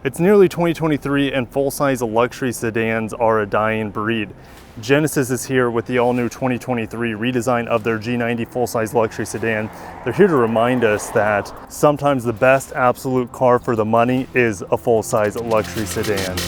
It's nearly 2023 and full-size luxury sedans are a dying breed. Genesis is here with the all-new 2023 redesign of their G90 full-size luxury sedan. They're here to remind us that sometimes the best absolute car for the money is a full-size luxury sedan.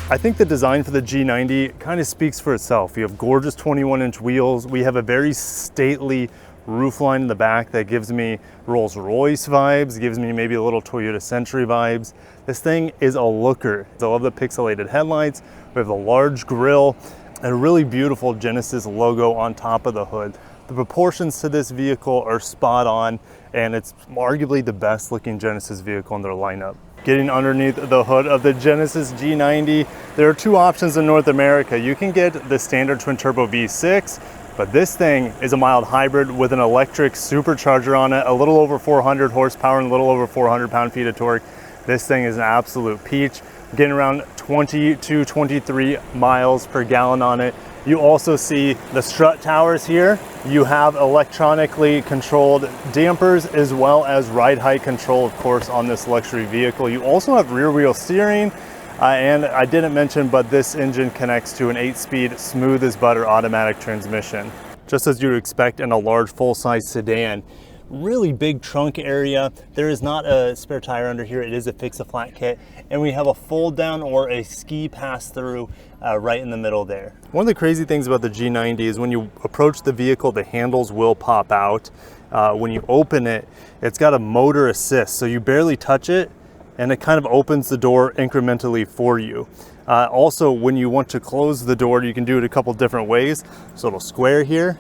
I think the design for the G90 kind of speaks for itself. You have gorgeous 21-inch wheels. We have a very stately roofline in the back that gives me Rolls-Royce vibes, gives me maybe a little Toyota Century vibes. This thing is a looker. I love the pixelated headlights. We have a large grille and a really beautiful Genesis logo on top of the hood. The proportions to this vehicle are spot on, and it's arguably the best looking Genesis vehicle in their lineup. Getting underneath the hood of the Genesis G90, there are two options in North America. You can get the standard twin turbo V6, but this thing is a mild hybrid with an electric supercharger on it, a little over 400 horsepower and a little over 400 pound-feet of torque. This thing is an absolute peach, getting around 20 to 23 miles per gallon on it. You also see the strut towers here. You have electronically controlled dampers as well as ride height control, of course, on this luxury vehicle. You also have rear wheel steering. And I didn't mention, but this engine connects to an 8-speed smooth as butter automatic transmission. Just as you would expect in a large full-size sedan. Really big trunk area. There is not a spare tire under here. It is a fix-a-flat kit. And we have a fold down or a ski pass-through right in the middle there. One of the crazy things about the G90 is when you approach the vehicle, the handles will pop out. When you open it, it's got a motor assist, so you barely touch it, and it kind of opens the door incrementally for you. Also, when you want to close the door, you can do it a couple different ways. So it'll square here,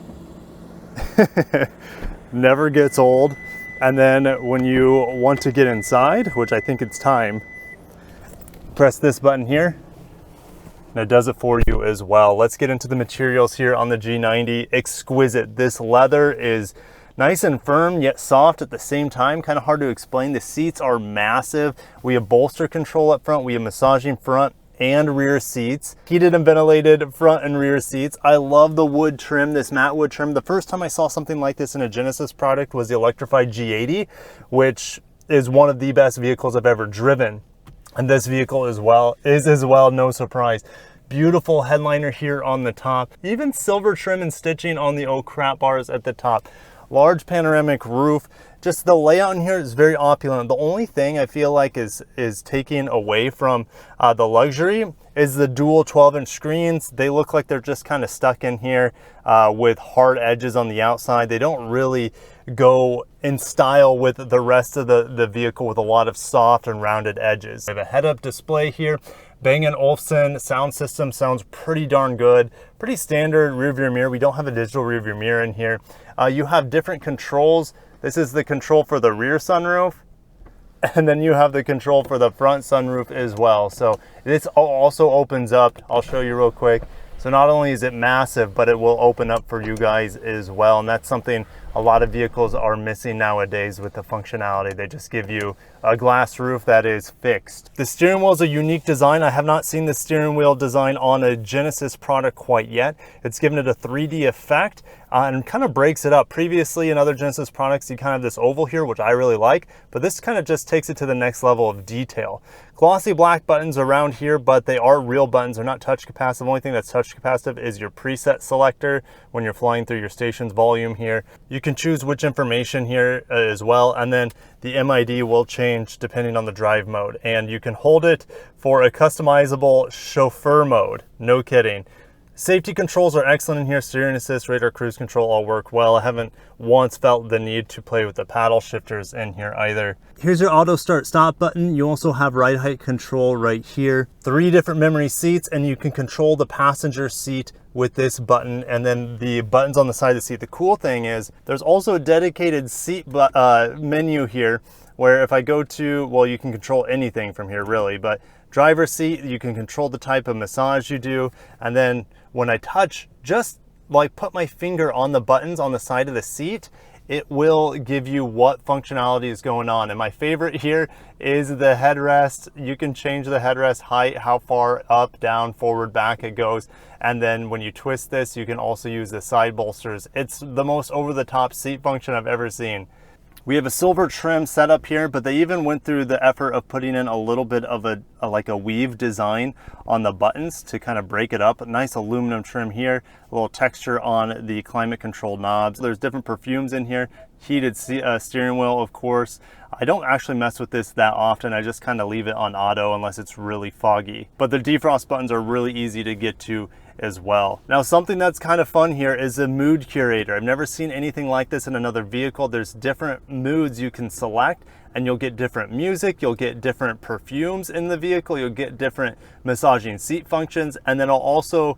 never gets old. And then when you want to get inside, which I think it's time, press this button here, and it does it for you as well. Let's get into the materials here on the G90. Exquisite. This leather is nice and firm, yet soft at the same time. Kind of hard to explain. The seats are massive. We have bolster control up front. We have massaging front and rear seats. Heated and ventilated front and rear seats. I love the wood trim, this matte wood trim. The first time I saw something like this in a Genesis product was the electrified G80, which is one of the best vehicles I've ever driven. And this vehicle is as well, no surprise. Beautiful headliner here on the top. Even silver trim and stitching on the oak crap bars at the top. Large panoramic roof. Just the layout in here is very opulent. The only thing I feel like is taking away from the luxury is the dual 12-inch screens. They look like they're just kind of stuck in here with hard edges on the outside. They don't really go in style with the rest of the vehicle with a lot of soft and rounded edges. We have a head-up display here. Bang & Olufsen sound system sounds pretty darn good. Pretty standard rear view mirror. We don't have a digital rear view mirror in here. You have different controls. This is the control for the rear sunroof, and then you have the control for the front sunroof as well. So this also opens up. I'll show you real quick. So not only is it massive, but it will open up for you guys as well. And that's something a lot of vehicles are missing nowadays with the functionality. They just give you a glass roof that is fixed. The steering wheel is a unique design. I have not seen the steering wheel design on a Genesis product quite yet. It's given it a 3D effect and kind of breaks it up. Previously in other Genesis products, you kind of have this oval here, which I really like, but this kind of just takes it to the next level of detail. Glossy black buttons around here, but they are real buttons. They're not touch capacitive. The only thing that's touch capacitive is your preset selector when you're flying through your station's volume here. You can choose which information here as well, and then the MID will change depending on the drive mode, and you can hold it for a customizable chauffeur mode. No kidding. Safety controls are excellent in here. Steering assist, radar cruise control all work well. I haven't once felt the need to play with the paddle shifters in here either. Here's your auto start stop button. You also have ride height control right here. 3 different memory seats, and you can control the passenger seat with this button, and then the buttons on the side of the seat. The cool thing is there's also a dedicated seat menu here, where if I go to, well, you can control anything from here really, but driver's seat, you can control the type of massage you do. And then when I touch, just like put my finger on the buttons on the side of the seat, it will give you what functionality is going on. And my favorite here is the headrest. You can change the headrest height, how far up, down, forward, back it goes. And then when you twist this, you can also use the side bolsters. It's the most over-the-top seat function I've ever seen. We have a silver trim setup here, but they even went through the effort of putting in a little bit of like a weave design on the buttons to kind of break it up. A nice aluminum trim here, a little texture on the climate control knobs. There's different perfumes in here, heated steering wheel, of course. I don't actually mess with this that often. I just kind of leave it on auto unless it's really foggy. But the defrost buttons are really easy to get to as well. Now, something that's kind of fun here is a mood curator. I've never seen anything like this in another vehicle. There's different moods you can select, and you'll get different music, you'll get different perfumes in the vehicle, you'll get different massaging seat functions, and then I'll also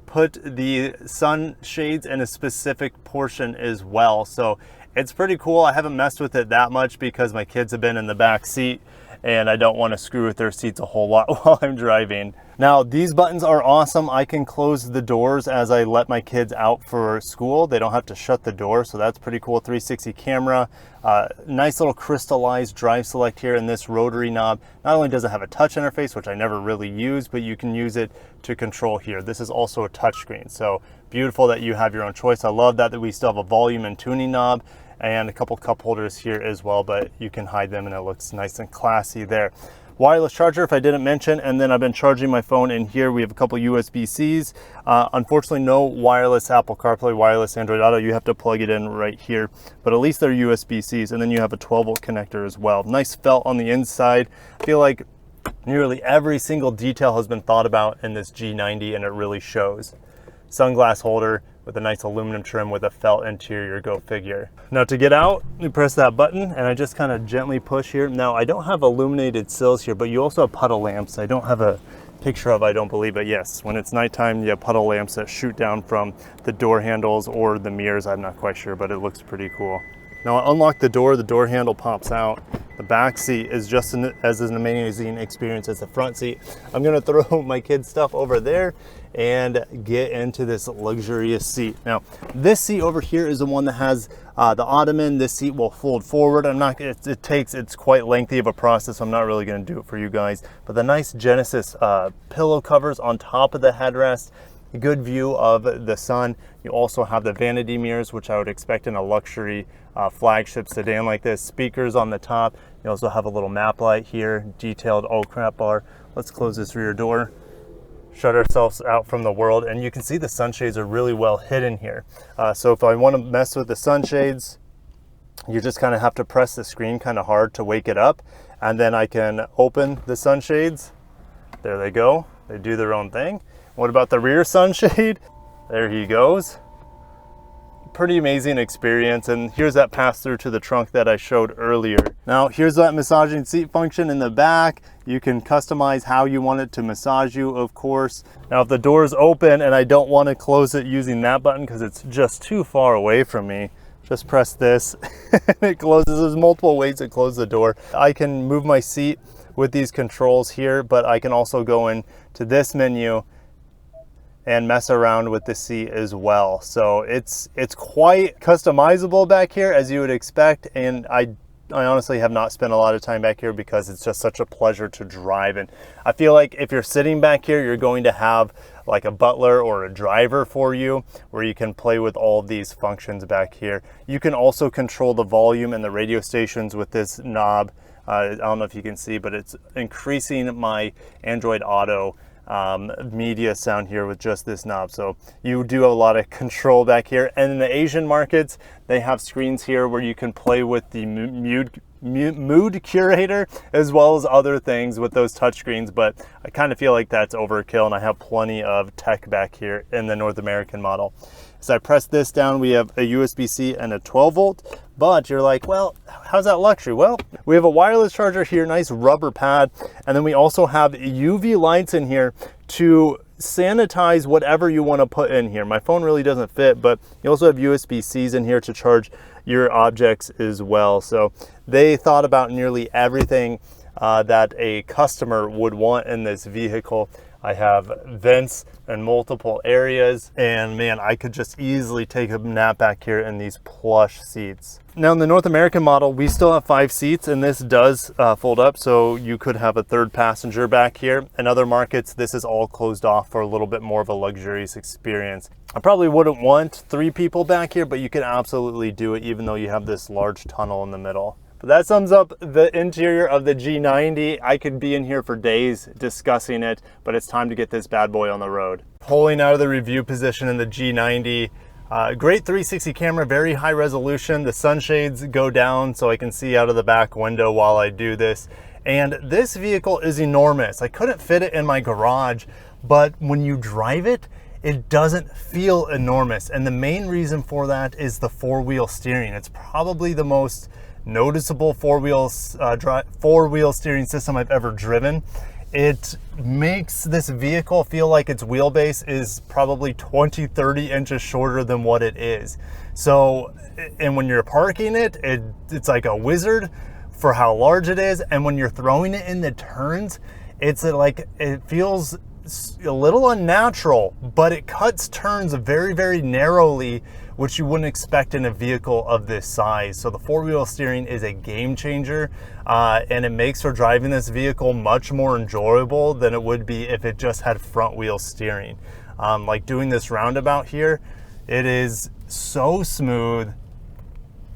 put the sunshades in a specific portion as well. So it's pretty cool. I haven't messed with it that much because my kids have been in the back seat and I don't want to screw with their seats a whole lot while I'm driving. Now, these buttons are awesome. I can close the doors as I let my kids out for school. They don't have to shut the door, so that's pretty cool. 360 camera, nice little crystallized drive select here in this rotary knob. Not only does it have a touch interface, which I never really use, but you can use it to control here. This is also a touch screen, so beautiful that you have your own choice. I love that we still have a volume and tuning knob and a couple cup holders here as well, but you can hide them and it looks nice and classy there. Wireless charger, if I didn't mention, and then I've been charging my phone in here. We have a couple USB-Cs. Unfortunately, no wireless Apple CarPlay, wireless Android Auto. You have to plug it in right here, but at least they're USB-Cs, and then you have a 12-volt connector as well. Nice felt on the inside. I feel like nearly every single detail has been thought about in this G90, and it really shows. Sunglass holder with a nice aluminum trim with a felt interior, go figure. Now to get out, you press that button and I just kind of gently push here. Now I don't have illuminated sills here, but you also have puddle lamps. I don't have a picture of, I don't believe, but yes, when it's nighttime, you have puddle lamps that shoot down from the door handles or the mirrors. I'm not quite sure, but it looks pretty cool. Now I unlock the door handle pops out. The back seat is just as an amazing experience as the front seat. I'm gonna throw my kids' stuff over there and get into this luxurious seat. Now, this seat over here is the one that has the ottoman. This seat will fold forward. It's quite lengthy of a process. I'm not really gonna do it for you guys, but the nice Genesis pillow covers on top of the headrest. A good view of the sun. You also have the vanity mirrors, which I would expect in a luxury flagship sedan like this. Speakers on the top. You also have a little map light here, detailed oh crap bar. Let's close this rear door, shut ourselves out from the world, and you can see the sunshades are really well hidden here. So if I want to mess with the sunshades, you just kind of have to press the screen kind of hard to wake it up, and then I can open the sunshades. There they go. They do their own thing. What about the rear sunshade? There he goes. Pretty amazing experience. And here's that pass through to the trunk that I showed earlier. Now here's that massaging seat function in the back. You can customize how you want it to massage you, of course. Now if the door is open and I don't want to close it using that button because it's just too far away from me, just press this and it closes. There's multiple ways to close the door. I can move my seat with these controls here, but I can also go into this menu and mess around with the seat as well. So it's quite customizable back here, as you would expect, and I honestly have not spent a lot of time back here because it's just such a pleasure to drive. And I feel like if you're sitting back here, you're going to have like a butler or a driver for you, where you can play with all of these functions back here. You can also control the volume and the radio stations with this knob. I don't know if you can see, but it's increasing my Android Auto media sound here with just this knob. So you do a lot of control back here. And in the Asian markets, they have screens here where you can play with the mood curator as well as other things with those touch screens, but I kind of feel like that's overkill, and I have plenty of tech back here in the North American model. So I press this down, we have a USB-C and a 12-volt, but you're like, well, how's that luxury? Well, we have a wireless charger here, nice rubber pad, and then we also have UV lights in here to sanitize whatever you want to put in here. My phone really doesn't fit, but you also have USB-Cs in here to charge your objects as well. So they thought about nearly everything that a customer would want in this vehicle. I have vents in multiple areas, and man, I could just easily take a nap back here in these plush seats. Now in the North American model, we still have 5 seats, and this does fold up, so you could have a third passenger back here. In other markets, this is all closed off for a little bit more of a luxurious experience. I probably wouldn't want 3 people back here, but you can absolutely do it even though you have this large tunnel in the middle. But that sums up the interior of the G90. I could be in here for days discussing it, but it's time to get this bad boy on the road. Pulling out of the review position in the G90, great 360 camera, very high resolution. The sunshades go down so I can see out of the back window while I do this. And this vehicle is enormous. I couldn't fit it in my garage, but when you drive it, it doesn't feel enormous. And the main reason for that is the 4-wheel steering. It's probably the most noticeable four-wheel steering system I've ever driven. It makes this vehicle feel like its wheelbase is probably 20-30 inches shorter than what it is. So, and when you're parking it, it's like a wizard for how large it is. And when you're throwing it in the turns, it's like, it feels a little unnatural, but it cuts turns very, very narrowly, which you wouldn't expect in a vehicle of this size. So the 4-wheel steering is a game changer, and it makes for driving this vehicle much more enjoyable than it would be if it just had front wheel steering. Like doing this roundabout here, it is so smooth,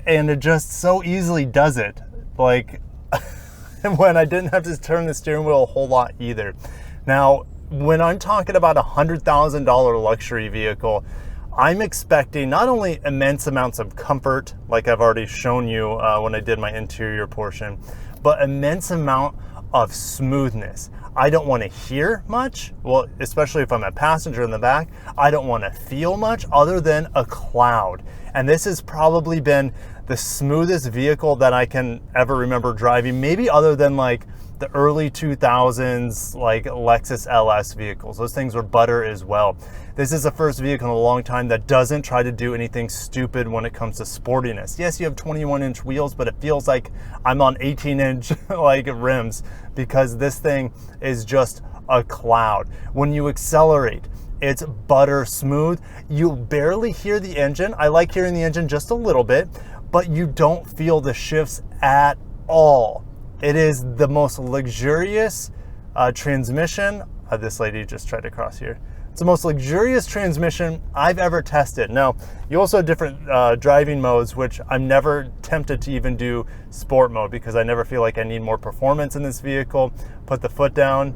and it just so easily does it. Like, when I didn't have to turn the steering wheel a whole lot either. Now, when I'm talking about a $100,000 luxury vehicle, I'm expecting not only immense amounts of comfort, like I've already shown you when I did my interior portion, but immense amount of smoothness. I don't want to hear much, well, especially if I'm a passenger in the back. I don't want to feel much other than a cloud. And this has probably been the smoothest vehicle that I can ever remember driving, maybe other than like the early 2000s, like Lexus LS vehicles. Those things were butter as well. This is the first vehicle in a long time that doesn't try to do anything stupid when it comes to sportiness. Yes, you have 21-inch wheels, but it feels like I'm on 18-inch like rims, because this thing is just a cloud. When you accelerate, it's butter smooth. You barely hear the engine. I like hearing the engine just a little bit, but you don't feel the shifts at all. It is the most luxurious transmission. This lady just tried to cross here. It's the most luxurious transmission I've ever tested. Now, you also have different driving modes, which I'm never tempted to even do sport mode, because I never feel like I need more performance in this vehicle. Put the foot down,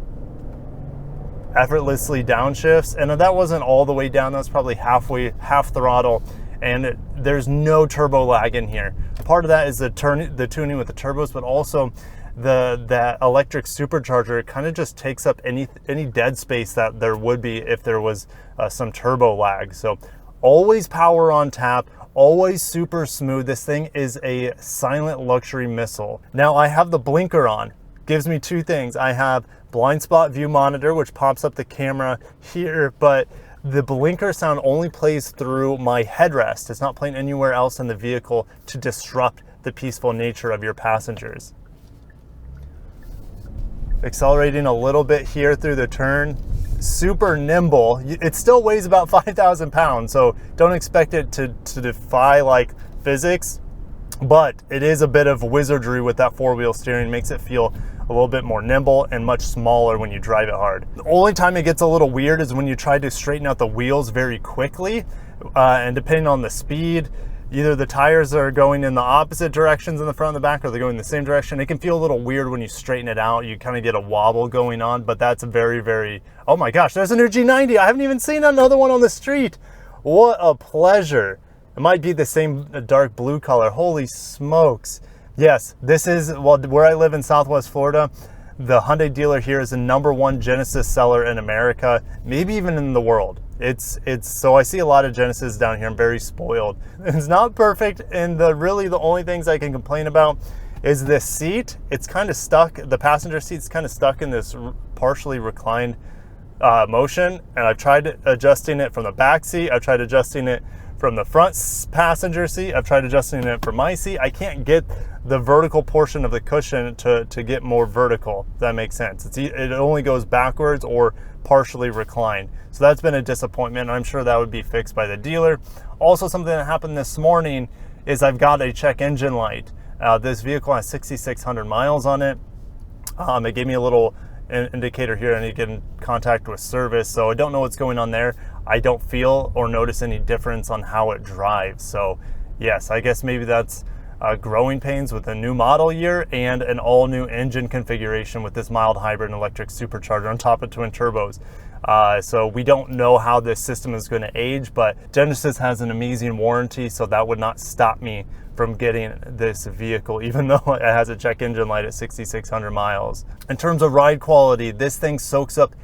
effortlessly downshifts, and that wasn't all the way down. That's probably half throttle, and there's no turbo lag in here. Part of that is the tuning with the turbos, but also that electric supercharger kind of just takes up any dead space that there would be if there was some turbo lag. So always power on tap, always super smooth. This thing is a silent luxury missile. Now I have the blinker on. Gives me 2 things. I have blind spot view monitor, which pops up the camera here, but the blinker sound only plays through my headrest. It's not playing anywhere else in the vehicle to disrupt the peaceful nature of your passengers. Accelerating a little bit here through the turn, super nimble. It still weighs about 5,000 pounds, so don't expect it to defy like physics, but it is a bit of wizardry with that 4-wheel steering. Makes it feel a little bit more nimble and much smaller when you drive it hard. The only time it gets a little weird is when you try to straighten out the wheels very quickly, and depending on the speed, either the tires are going in the opposite directions in the front and the back, or they're going the same direction. It can feel a little weird when you straighten it out. You kind of get a wobble going on, but that's very, very, oh my gosh, there's a new G90. I haven't even seen another one on the street. What a pleasure. It might be the same dark blue color. Holy smokes. Yes, this is, well, where I live in Southwest Florida, the Hyundai dealer here is the #1 Genesis seller in America, maybe even in the world. It's so I see a lot of Genesis down here. I'm very spoiled. It's not perfect, and really the only things I can complain about is this seat. It's kind of stuck. The passenger seat's kind of stuck in this partially reclined motion, and I've tried adjusting it from the back seat. I've tried adjusting it from the front passenger seat. I've tried adjusting it for my seat. I can't get the vertical portion of the cushion to get more vertical, if that makes sense. It only goes backwards or partially reclined. So that's been a disappointment. I'm sure that would be fixed by the dealer. Also, something that happened this morning is I've got a check engine light. This vehicle has 6,600 miles on it. It gave me a little indicator here. I need to get in contact with service, so I don't know what's going on there. I don't feel or notice any difference on how it drives. So yes, I guess maybe that's growing pains with a new model year and an all new engine configuration with this mild hybrid and electric supercharger on top of twin turbos. So we don't know how this system is going to age, but Genesis has an amazing warranty, so that would not stop me from getting this vehicle, even though it has a check engine light at 6,600 miles. In terms of ride quality, this thing soaks up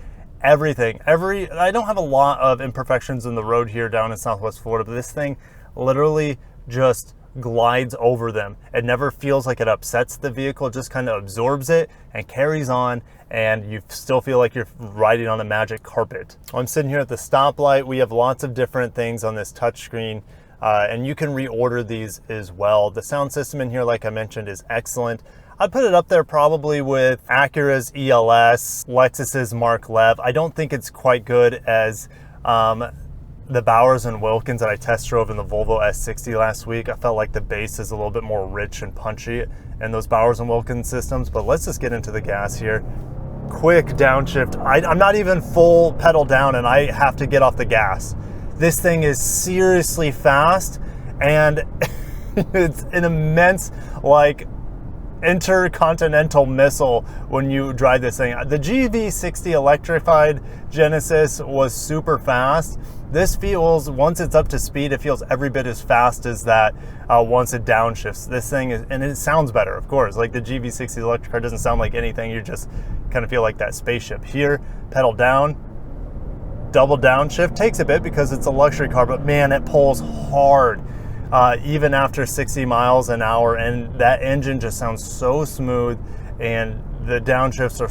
everything. I don't have a lot of imperfections in the road here down in Southwest Florida, but this thing literally just glides over them. It never feels like it upsets the vehicle. It just kind of absorbs it and carries on, and you still feel like you're riding on a magic carpet. I'm sitting here at the stoplight. We have lots of different things on this touchscreen, and you can reorder these as well. The sound system in here, like I mentioned, is excellent. I'd put it up there probably with Acura's ELS, Lexus's Mark Lev. I don't think it's quite good as the Bowers and Wilkins that I test drove in the Volvo S60 last week. I felt like the bass is a little bit more rich and punchy in those Bowers and Wilkins systems, but let's just get into the gas here. Quick downshift. I'm not even full pedal down and I have to get off the gas. This thing is seriously fast, and it's an immense, like, intercontinental missile when you drive this thing. The GV60 electrified Genesis was super fast. This feels, once it's up to speed, it feels every bit as fast as that once it downshifts. This thing is, and it sounds better, of course. Like the GV60 electric car doesn't sound like anything. You just kind of feel like that spaceship. Here, pedal down, double downshift. Takes a bit because it's a luxury car, but man, it pulls hard. Even after 60 miles an hour, and that engine just sounds so smooth, and the downshifts are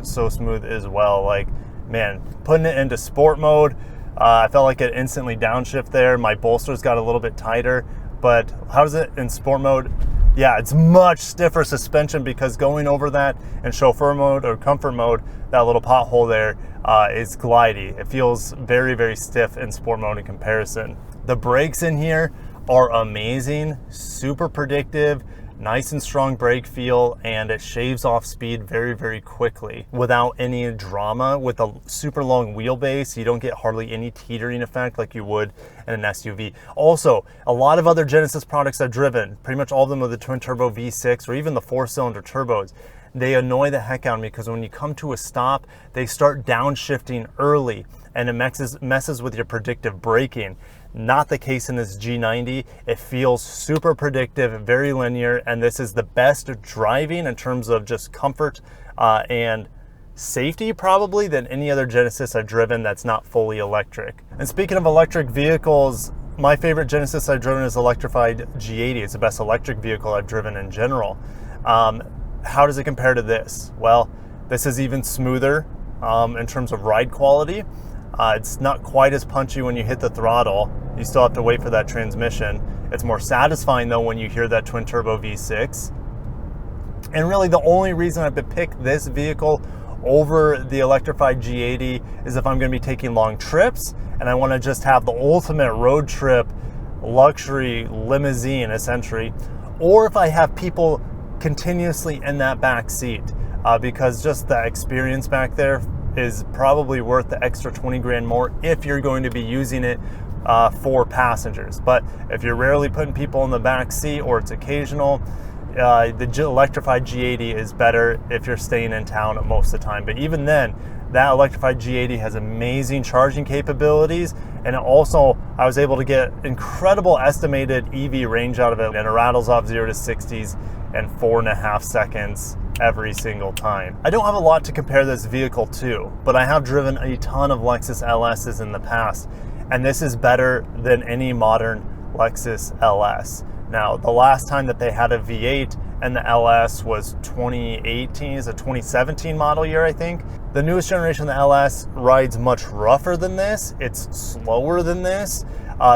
so smooth as well. Like, man, putting it into sport mode, I felt like it instantly downshift there. My bolsters got a little bit tighter, but how does it in sport mode? Yeah, it's much stiffer suspension because going over that in chauffeur mode or comfort mode, that little pothole there is glidey. It feels very, very stiff in sport mode in comparison. The brakes in here are amazing, super predictive, nice and strong brake feel, and it shaves off speed very, very quickly without any drama. With a super long wheelbase, you don't get hardly any teetering effect like you would in an SUV. Also, a lot of other Genesis products I've driven, pretty much all of them with the twin turbo V6 or even the 4-cylinder turbos, they annoy the heck out of me because when you come to a stop, they start downshifting early and it messes with your predictive braking. Not the case in this G90. It feels super predictive, very linear, and this is the best driving in terms of just comfort and safety probably than any other Genesis I've driven that's not fully electric. And speaking of electric vehicles, my favorite Genesis I've driven is electrified G80. It's the best electric vehicle I've driven in general. How does it compare to this? Well, this is even smoother in terms of ride quality. It's not quite as punchy when you hit the throttle. You still have to wait for that transmission. It's more satisfying though when you hear that twin turbo V6. And really the only reason I've picked this vehicle over the electrified G80 is if I'm going to be taking long trips and I want to just have the ultimate road trip luxury limousine essentially, or if I have people continuously in that back seat because just the experience back there is probably worth the extra 20 grand more if you're going to be using it for passengers. But if you're rarely putting people in the back seat or it's occasional, the electrified G80 is better if you're staying in town most of the time. But even then, that electrified G80 has amazing charging capabilities, and also I was able to get incredible estimated EV range out of it, and it rattles off 0 to 60s in 4.5 seconds every single time. I don't have a lot to compare this vehicle to, but I have driven a ton of Lexus LSs in the past, and this is better than any modern Lexus LS. Now, the last time that they had a V8 and the LS was 2018, it's a 2017 model year, I think. The newest generation of the LS rides much rougher than this. It's slower than this.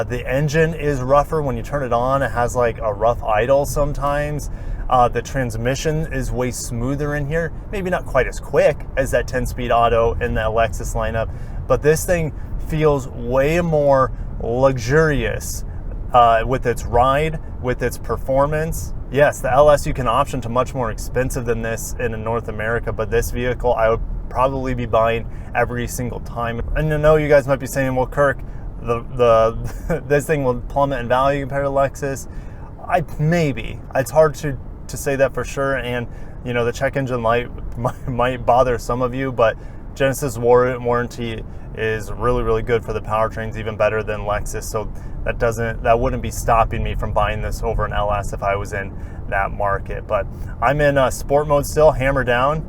The engine is rougher. When you turn it on, it has like a rough idle sometimes. The transmission is way smoother in here. Maybe not quite as quick as that 10-speed auto in that Lexus lineup, but this thing feels way more luxurious with its ride, with its performance. Yes, the LS you can option to much more expensive than this in North America, but this vehicle I would probably be buying every single time. And I know you guys might be saying, well, Kirk, this thing will plummet in value compared to Lexus. Maybe. It's hard to say that for sure, and you know, the check engine light might bother some of you, but Genesis warranty is really good for the powertrains, even better than Lexus, so that wouldn't be stopping me from buying this over an LS if I was in that market. But I'm in sport mode still, hammer down.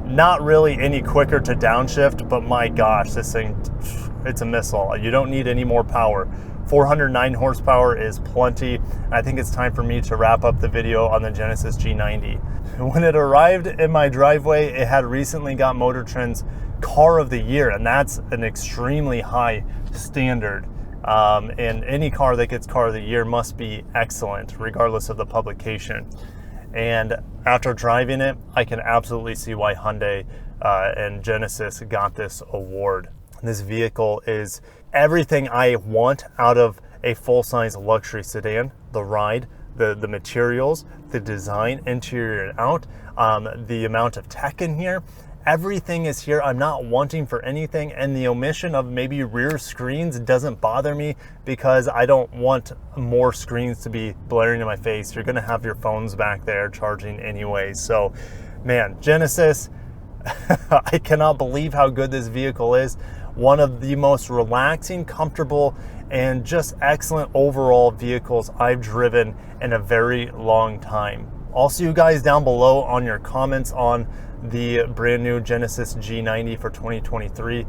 Not really any quicker to downshift, but my gosh, this thing, it's a missile. You don't need any more power. 409 horsepower is plenty. I think it's time for me to wrap up the video on the Genesis G90. When it arrived in my driveway, it had recently got Motor Trend's Car of the Year, and that's an extremely high standard. And any car that gets Car of the Year must be excellent, regardless of the publication. And after driving it, I can absolutely see why Hyundai and Genesis got this award. This vehicle is everything I want out of a full-size luxury sedan. The ride, the materials, the design, interior and out, the amount of tech in here. Everything is here. I'm not wanting for anything, and the omission of maybe rear screens doesn't bother me because I don't want more screens to be blaring in my face. You're gonna have your phones back there charging anyway. So, man, Genesis, I cannot believe how good this vehicle is. One of the most relaxing, comfortable, and just excellent overall vehicles I've driven in a very long time. I'll see you guys down below on your comments on the brand new Genesis G90 for 2023.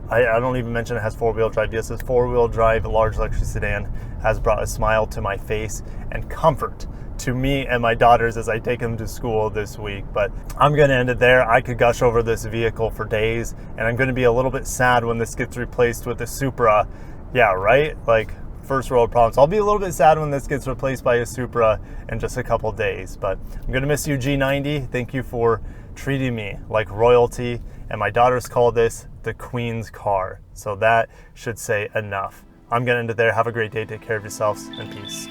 I don't even mention it has four-wheel drive. Yes, this four-wheel drive large luxury sedan has brought a smile to my face and comfort to me and my daughters as I take them to school this week. But I'm gonna end it there. I could gush over this vehicle for days, and I'm gonna be a little bit sad when this gets replaced with the Supra. Yeah, right? Like, first world problems. I'll be a little bit sad when this gets replaced by a Supra in just a couple days, but I'm gonna miss you, G90. Thank you for treating me like royalty, and my daughters call this the Queen's car, so that should say enough. I'm gonna end it there. Have a great day. Take care of yourselves, and peace.